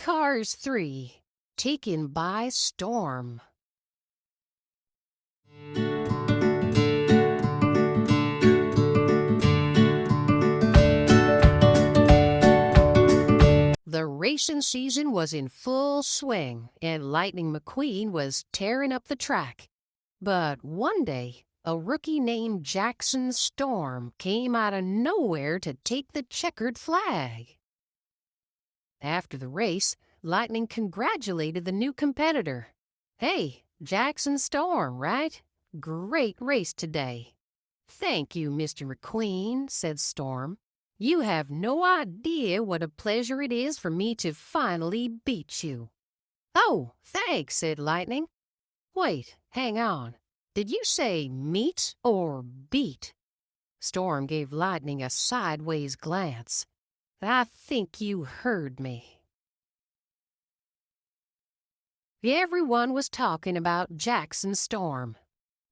Cars 3, Taken by Storm. The racing season was in full swing, and Lightning McQueen was tearing up the track. But one day, a rookie named Jackson Storm came out of nowhere to take the checkered flag. After the race, Lightning congratulated the new competitor. "Hey, Jackson Storm, right? Great race today." "Thank you, Mr. McQueen," said Storm. "You have no idea what a pleasure it is for me to finally beat you." "Oh, thanks," said Lightning. "Wait, hang on. Did you say meet or beat?" Storm gave Lightning a sideways glance. "I think you heard me." Everyone was talking about Jackson Storm.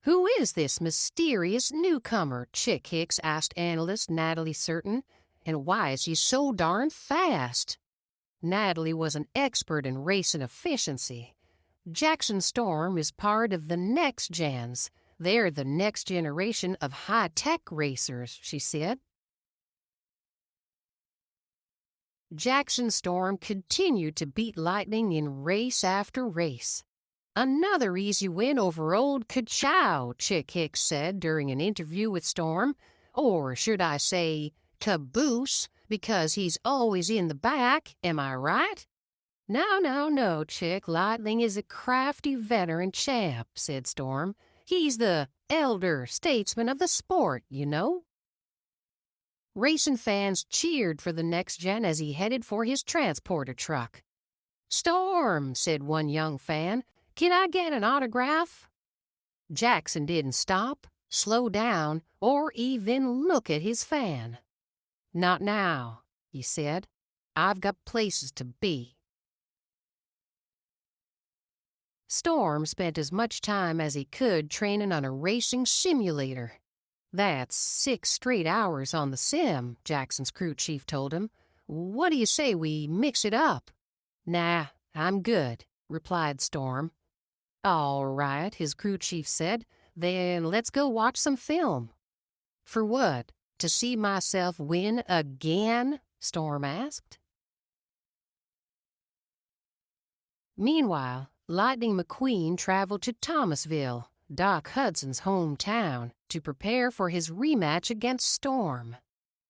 "Who is this mysterious newcomer?" Chick Hicks asked analyst Natalie Certain. "And why is he so darn fast?" Natalie was an expert in racing efficiency. "Jackson Storm is part of the Next Gens. They're the next generation of high-tech racers," she said. Jackson Storm continued to beat Lightning in race after race. "Another easy win over old Ka-Chow," Chick Hicks said during an interview with Storm. "Or should I say Caboose, because he's always in the back, am I right?" No, Chick. Lightning is a crafty veteran champ," said Storm. "He's the elder statesman of the sport, you know." Racing fans cheered for the next gen as he headed for his transporter truck. "Storm," said one young fan, "can I get an autograph?" Jackson didn't stop, slow down, or even look at his fan. "Not now," he said. "I've got places to be." Storm spent as much time as he could training on a racing simulator. "That's 6 straight hours on the sim," Jackson's crew chief told him. "What do you say we mix it up?" "Nah, I'm good," replied Storm. "All right," his crew chief said. "Then let's go watch some film." "For what? To see myself win again?" Storm asked. Meanwhile, Lightning McQueen traveled to Thomasville, Doc Hudson's hometown, to prepare for his rematch against Storm.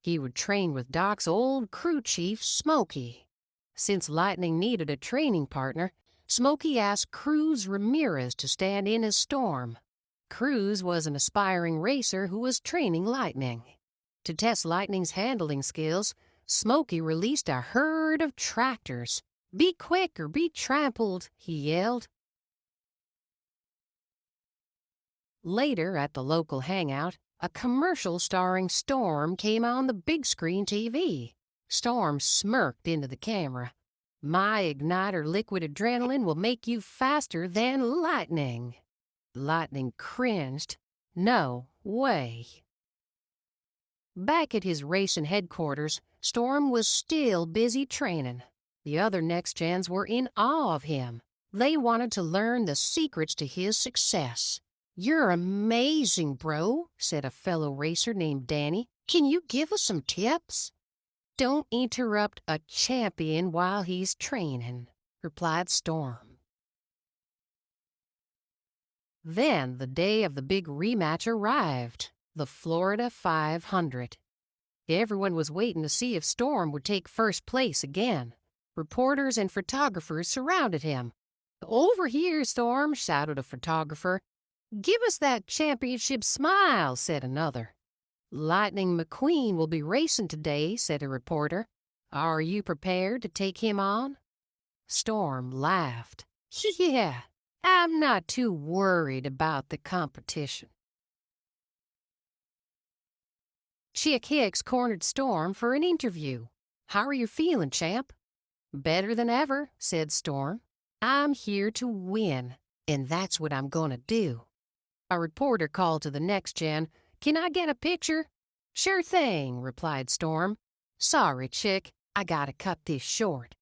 He would train with Doc's old crew chief, Smokey. Since Lightning needed a training partner, Smokey asked Cruz Ramirez to stand in as Storm. Cruz was an aspiring racer who was training Lightning. To test Lightning's handling skills, Smokey released a herd of tractors. "Be quick or be trampled," he yelled. Later, at the local hangout, a commercial starring Storm came on the big screen TV. Storm smirked into the camera. "My igniter liquid adrenaline will make you faster than lightning." Lightning cringed. "No way." Back at his racing headquarters, Storm was still busy training. The other Next Gens were in awe of him. They wanted to learn the secrets to his success. "You're amazing, bro," said a fellow racer named Danny. "Can you give us some tips?" "Don't interrupt a champion while he's training," replied Storm. Then the day of the big rematch arrived, the Florida 500. Everyone was waiting to see if Storm would take first place again. Reporters and photographers surrounded him. "Over here, Storm," shouted a photographer. "Give us that championship smile," said another. "Lightning McQueen will be racing today," said a reporter. "Are you prepared to take him on?" Storm laughed. "Yeah, I'm not too worried about the competition." Chick Hicks cornered Storm for an interview. "How are you feeling, champ?" "Better than ever," said Storm. "I'm here to win, and that's what I'm going to do." A reporter called to the Next Gen. "Can I get a picture?" "Sure thing," replied Storm. "Sorry, Chick, I gotta cut this short."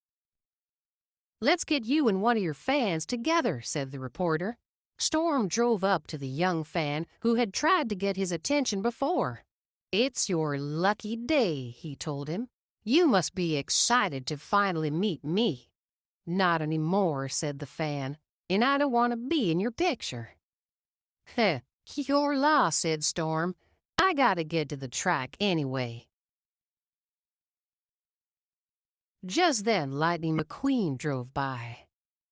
"Let's get you and one of your fans together," said the reporter. Storm drove up to the young fan who had tried to get his attention before. "It's your lucky day," he told him. "You must be excited to finally meet me." "Not any more," said the fan, "and I don't want to be in your picture." "Heh, your loss," said Storm. "I gotta get to the track anyway." Just then, Lightning McQueen drove by.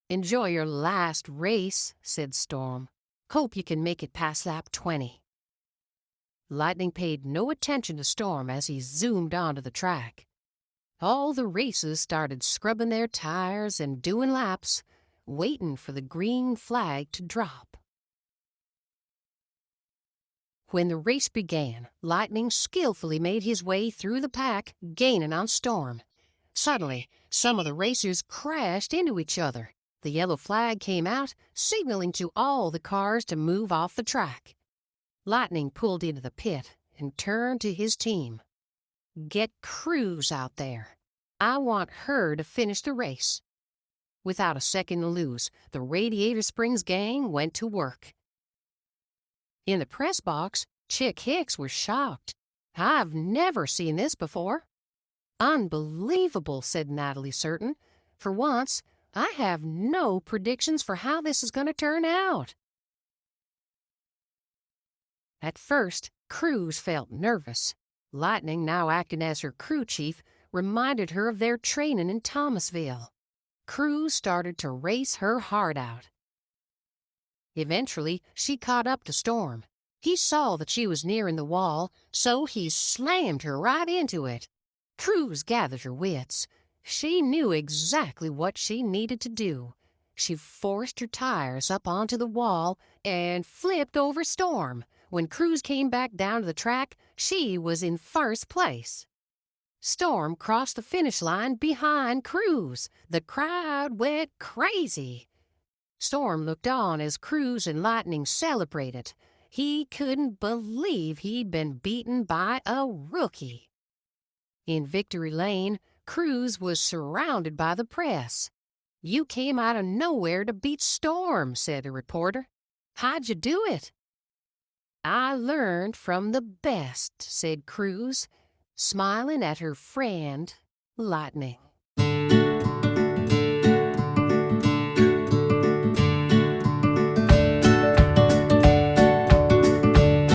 "Enjoy your last race," said Storm. "Hope you can make it past lap 20. Lightning paid no attention to Storm as he zoomed onto the track. All the races started scrubbing their tires and doing laps, waiting for the green flag to drop. When the race began, Lightning skillfully made his way through the pack, gaining on Storm. Suddenly, some of the racers crashed into each other. The yellow flag came out, signaling to all the cars to move off the track. Lightning pulled into the pit and turned to his team. "Get Cruz out there. I want her to finish the race." Without a second to lose, the Radiator Springs gang went to work. In the press box, Chick Hicks was shocked. "I've never seen this before." "Unbelievable," said Natalie Certain. "For once, I have no predictions for how this is going to turn out." At first, Cruz felt nervous. Lightning, now acting as her crew chief, reminded her of their training in Thomasville. Cruz started to race her heart out. Eventually, she caught up to Storm. He saw that she was nearing the wall, so he slammed her right into it. Cruz gathered her wits. She knew exactly what she needed to do. She forced her tires up onto the wall and flipped over Storm. When Cruz came back down to the track, she was in first place. Storm crossed the finish line behind Cruz. The crowd went crazy. Storm looked on as Cruz and Lightning celebrated. He couldn't believe he'd been beaten by a rookie. In Victory Lane, Cruz was surrounded by the press. "You came out of nowhere to beat Storm," said a reporter. "How'd you do it?" "I learned from the best," said Cruz, smiling at her friend, Lightning.